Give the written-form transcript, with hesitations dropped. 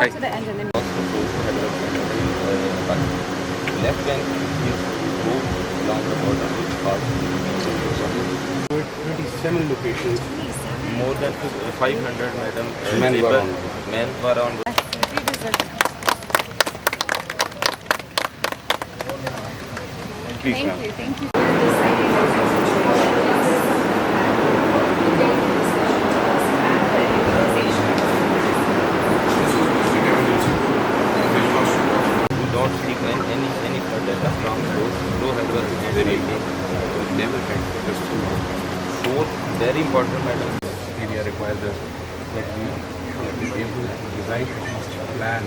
talk to the engine. Left bank is go along the border with cars. 27 locations. More than 500, madam. Men were on. Men were on. Please, Thank ma'am. you. Thank you. Don't seek any further from those. Go ahead with very never can just fourth, very important, madam. Area requires us that we should be able to design a plan.